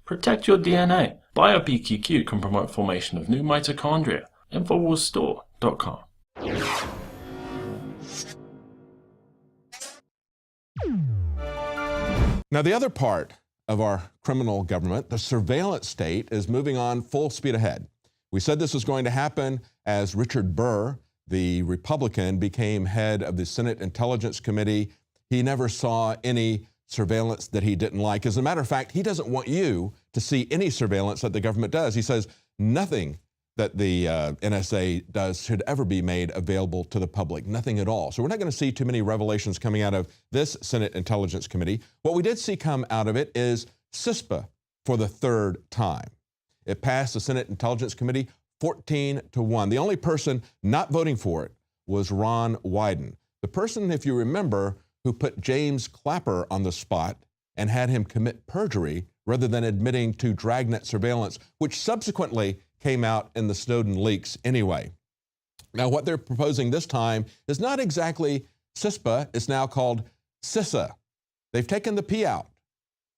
Protect your DNA. BioPQQ can promote formation of new mitochondria. Infowarsstore.com. Now, the other part of our criminal government, the surveillance state, is moving on full speed ahead. We said this was going to happen as Richard Burr, the Republican, became head of the Senate Intelligence Committee. He never saw any surveillance that he didn't like. As a matter of fact, he doesn't want you to see any surveillance that the government does. He says nothing that the NSA does should ever be made available to the public, nothing at all. So we're not going to see too many revelations coming out of this Senate Intelligence Committee. What we did see come out of it is CISPA for the third time. It passed the Senate Intelligence Committee 14-1. The only person not voting for it was Ron Wyden, the person, if you remember, who put James Clapper on the spot and had him commit perjury rather than admitting to dragnet surveillance, which subsequently came out in the Snowden leaks anyway. Now, what they're proposing this time is not exactly CISPA. It's now called CISA. They've taken the P out.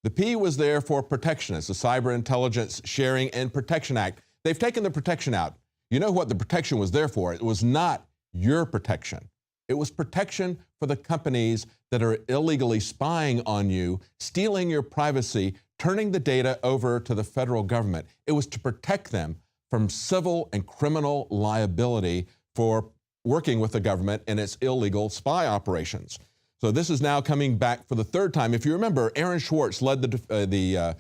The P was there for protection. It's the Cyber Intelligence Sharing and Protection Act. They've taken the protection out. You know what the protection was there for? It was not your protection. It was protection for the companies that are illegally spying on you, stealing your privacy, turning the data over to the federal government. It was to protect them from civil and criminal liability for working with the government in its illegal spy operations. So this is now coming back for the third time. If you remember, Aaron Swartz led the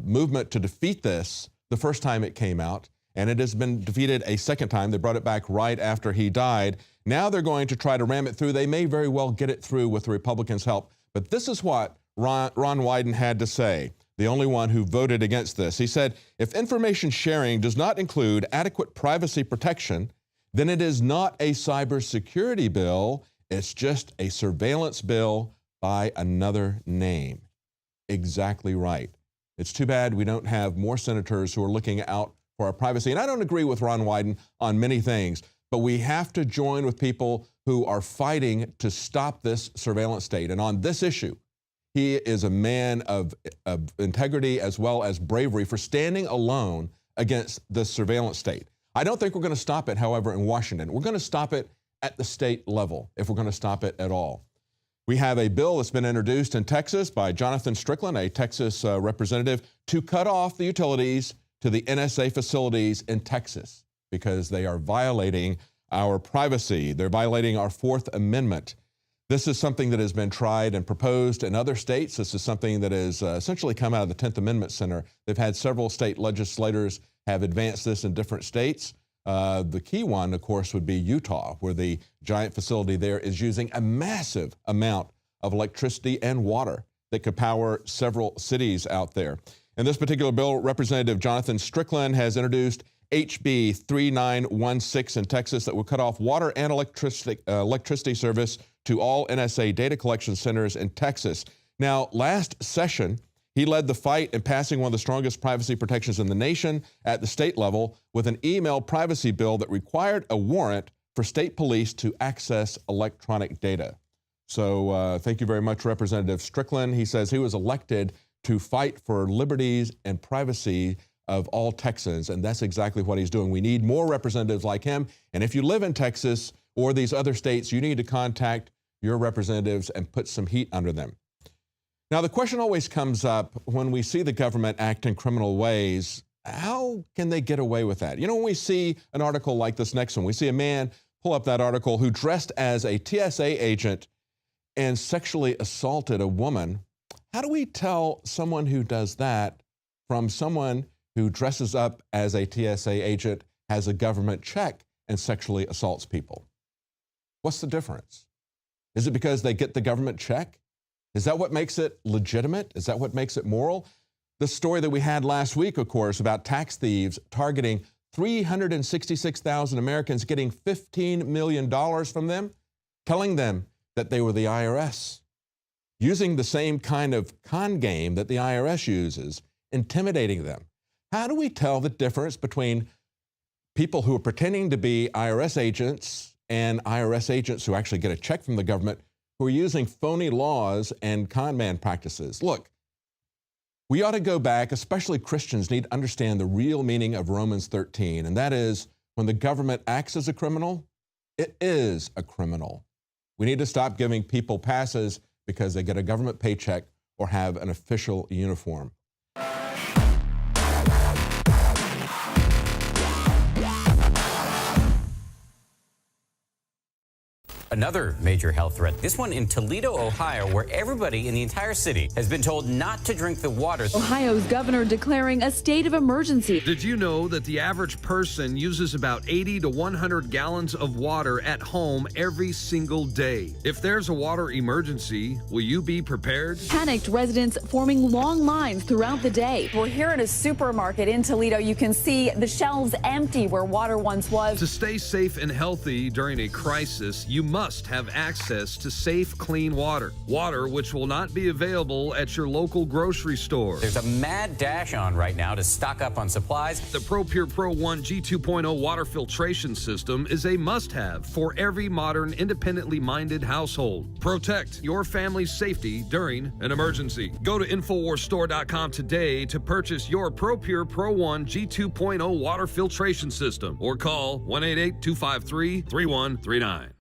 movement to defeat this the first time it came out, and it has been defeated a second time. They brought it back right after he died. Now they're going to try to ram it through. They may very well get it through with the Republicans' help. But this is what Ron Wyden had to say, the only one who voted against this. He said, if information sharing does not include adequate privacy protection, then it is not a cybersecurity bill. It's just a surveillance bill by another name. Exactly right. It's too bad we don't have more senators who are looking out for our privacy. And I don't agree with Ron Wyden on many things, but we have to join with people who are fighting to stop this surveillance state. And on this issue, he is a man of integrity as well as bravery for standing alone against this surveillance state. I don't think we're going to stop it, however, in Washington. We're going to stop it at the state level, if we're going to stop it at all. We have a bill that's been introduced in Texas by Jonathan Strickland, a Texas representative, to cut off the utilities to the NSA facilities in Texas because they are violating our privacy. They're violating our Fourth Amendment. This is something that has been tried and proposed in other states. This is something that has essentially come out of the 10th Amendment Center. They've had several state legislators have advanced this in different states. The key one, of course, would be Utah, where the giant facility there is using a massive amount of electricity and water that could power several cities out there. In this particular bill, Representative Jonathan Strickland has introduced HB 3916 in Texas that will cut off water and electricity service to all NSA data collection centers in Texas. Now, last session, he led the fight in passing one of the strongest privacy protections in the nation at the state level with an email privacy bill that required a warrant for state police to access electronic data. So thank you very much, Representative Strickland. He says he was elected to fight for liberties and privacy of all Texans, and that's exactly what he's doing. We need more representatives like him, and if you live in Texas or these other states, you need to contact your representatives and put some heat under them. Now, the question always comes up when we see the government act in criminal ways, how can they get away with that? You know, when we see an article like this next one, we see a man pull up that article who dressed as a TSA agent and sexually assaulted a woman. How do we tell someone who does that from someone who dresses up as a TSA agent, has a government check, and sexually assaults people? What's the difference? Is it because they get the government check? Is that what makes it legitimate? Is that what makes it moral? The story that we had last week, of course, about tax thieves targeting 366,000 Americans, getting $15 million from them, telling them that they were the IRS, using the same kind of con game that the IRS uses, intimidating them. How do we tell the difference between people who are pretending to be IRS agents and IRS agents who actually get a check from the government, who are using phony laws and con man practices? Look, We ought to go back, especially Christians need to understand the real meaning of Romans 13, and that is when the government acts as a criminal, it is a criminal. We need to stop giving people passes because they get a government paycheck or have an official uniform. Another major health threat, this one in Toledo, Ohio, where everybody in the entire city has been told not to drink the water. Ohio's governor declaring a state of emergency. Did you know that the average person uses about 80 to 100 gallons of water at home every single day? If there's a water emergency, will you be prepared? Panicked residents forming long lines throughout the day. We're here at a supermarket in Toledo. You can see the shelves empty where water once was. To stay safe and healthy during a crisis, you must have access to safe, clean water. Water which will not be available at your local grocery store. There's a mad dash on right now to stock up on supplies. The ProPure Pro 1 G2.0 water filtration system is a must-have for every modern, independently minded household. Protect your family's safety during an emergency. Go to InfoWarsStore.com today to purchase your ProPure Pro 1 G2.0 water filtration system or call 1-888-253-3139.